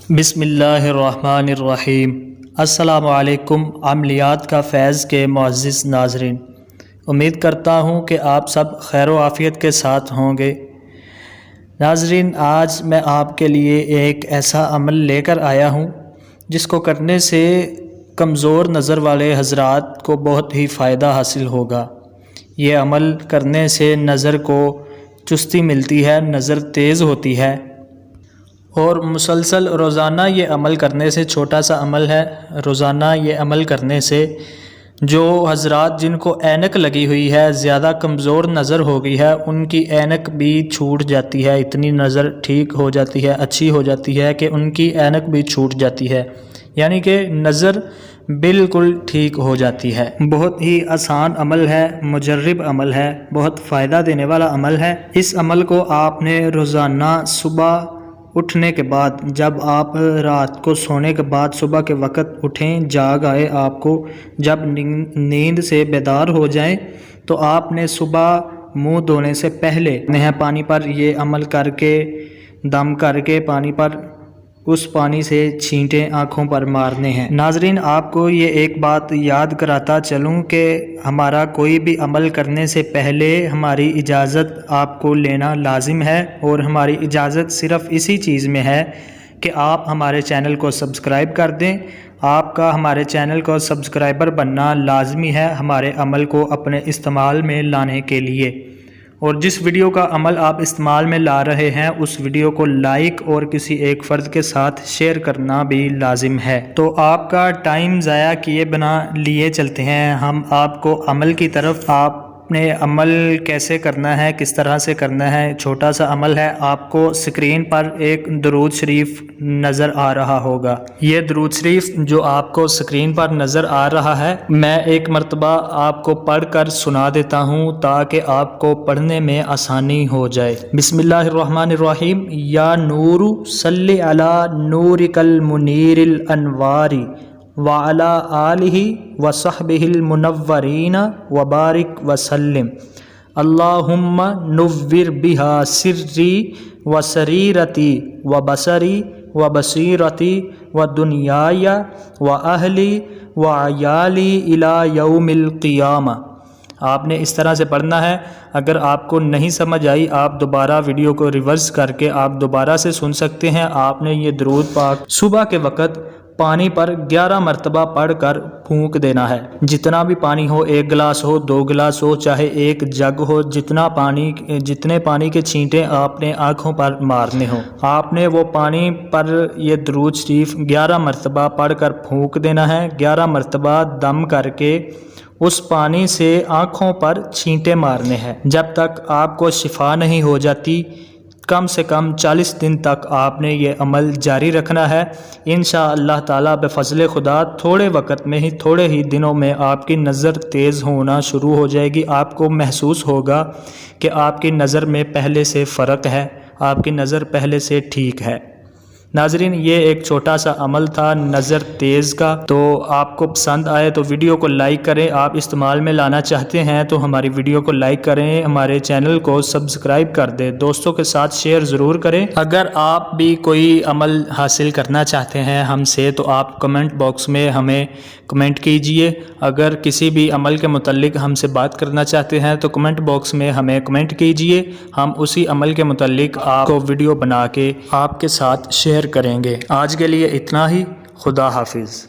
بسم اللہ الرحمن الرحیم۔ السلام علیکم عملیات کا فیض کے معزز ناظرین، امید کرتا ہوں کہ آپ سب خیر و عافیت کے ساتھ ہوں گے۔ ناظرین، آج میں آپ کے لیے ایک ایسا عمل لے کر آیا ہوں جس کو کرنے سے کمزور نظر والے حضرات کو بہت ہی فائدہ حاصل ہوگا۔ یہ عمل کرنے سے نظر کو چستی ملتی ہے، نظر تیز ہوتی ہے، اور مسلسل روزانہ یہ عمل کرنے سے، چھوٹا سا عمل ہے، روزانہ یہ عمل کرنے سے جو حضرات جن کو اینک لگی ہوئی ہے، زیادہ کمزور نظر ہو گئی ہے، ان کی اینک بھی چھوٹ جاتی ہے، اتنی نظر ٹھیک ہو جاتی ہے، اچھی ہو جاتی ہے کہ ان کی اینک بھی چھوٹ جاتی ہے، یعنی کہ نظر بالکل ٹھیک ہو جاتی ہے۔ بہت ہی آسان عمل ہے، مجرب عمل ہے، بہت فائدہ دینے والا عمل ہے۔ اس عمل کو آپ نے روزانہ صبح اٹھنے کے بعد، جب آپ رات کو سونے کے بعد صبح کے وقت اٹھیں، جاگ آئے آپ کو، جب نیند سے بیدار ہو جائیں تو آپ نے صبح منہ دھونے سے پہلے پانی پر یہ عمل کر کے، دم کر کے پانی پر، اس پانی سے چھینٹیں آنکھوں پر مارنے ہیں۔ ناظرین، آپ کو یہ ایک بات یاد کراتا چلوں کہ ہمارا کوئی بھی عمل کرنے سے پہلے ہماری اجازت آپ کو لینا لازم ہے، اور ہماری اجازت صرف اسی چیز میں ہے کہ آپ ہمارے چینل کو سبسکرائب کر دیں۔ آپ کا ہمارے چینل کو سبسکرائبر بننا لازمی ہے ہمارے عمل کو اپنے استعمال میں لانے کے لیے، اور جس ویڈیو کا عمل آپ استعمال میں لا رہے ہیں اس ویڈیو کو لائک اور کسی ایک فرد کے ساتھ شیئر کرنا بھی لازم ہے۔ تو آپ کا ٹائم ضائع کیے بنا لیے چلتے ہیں ہم آپ کو عمل کی طرف۔ آپ نے عمل کیسے کرنا ہے، کس طرح سے کرنا ہے، چھوٹا سا عمل ہے۔ آپ کو سکرین پر ایک درود شریف نظر آ رہا ہوگا۔ یہ درود شریف جو آپ کو سکرین پر نظر آ رہا ہے، میں ایک مرتبہ آپ کو پڑھ کر سنا دیتا ہوں تاکہ آپ کو پڑھنے میں آسانی ہو جائے۔ بسم اللہ الرحمن الرحیم۔ یا نور صلی علی نورک المنیر الانوار وعلی آلہ وصحبہ المنورین وبارک وسلم۔ اللہم نور بہا سری وسریرتی وبصری وبصیرتی ودنیای واہلی وعیالی الی یوم القیامہ۔ آپ نے اس طرح سے پڑھنا ہے۔ اگر آپ کو نہیں سمجھ آئی، آپ دوبارہ ویڈیو کو ریورس کر کے آپ دوبارہ سے سن سکتے ہیں۔ آپ نے یہ درود پاک صبح کے وقت پانی پر 11 مرتبہ پڑھ کر پھونک دینا ہے۔ جتنا بھی پانی ہو، 1 گلاس ہو، 2 گلاس ہو، چاہے 1 جگ ہو، جتنے پانی کے چھینٹے آپ نے آنکھوں پر مارنے ہوں، آپ نے وہ پانی پر یہ درود شریف 11 مرتبہ پڑھ کر پھونک دینا ہے۔ 11 مرتبہ دم کر کے اس پانی سے آنکھوں پر چھینٹے مارنے ہیں جب تک آپ کو شفا نہیں ہو جاتی۔ کم سے کم 40 دن تک آپ نے یہ عمل جاری رکھنا ہے۔ انشاءاللہ تعالیٰ بفضل خدا تھوڑے وقت میں ہی، تھوڑے ہی دنوں میں آپ کی نظر تیز ہونا شروع ہو جائے گی۔ آپ کو محسوس ہوگا کہ آپ کی نظر میں پہلے سے فرق ہے، آپ کی نظر پہلے سے ٹھیک ہے۔ ناظرین، یہ ایک چھوٹا سا عمل تھا نظر تیز کا، تو آپ کو پسند آئے تو ویڈیو کو لائک کریں۔ آپ استعمال میں لانا چاہتے ہیں تو ہماری ویڈیو کو لائک کریں، ہمارے چینل کو سبسکرائب کر دیں، دوستوں کے ساتھ شیئر ضرور کریں۔ اگر آپ بھی کوئی عمل حاصل کرنا چاہتے ہیں ہم سے تو آپ کمنٹ باکس میں ہمیں کمنٹ کیجئے۔ اگر کسی بھی عمل کے متعلق ہم سے بات کرنا چاہتے ہیں تو کمنٹ باکس میں ہمیں کمنٹ کیجئے، ہم اسی عمل کے متعلق آپ کو ویڈیو بنا کے آپ کے ساتھ شیئر کریں گے۔ آج کے لیے اتنا ہی، خدا حافظ۔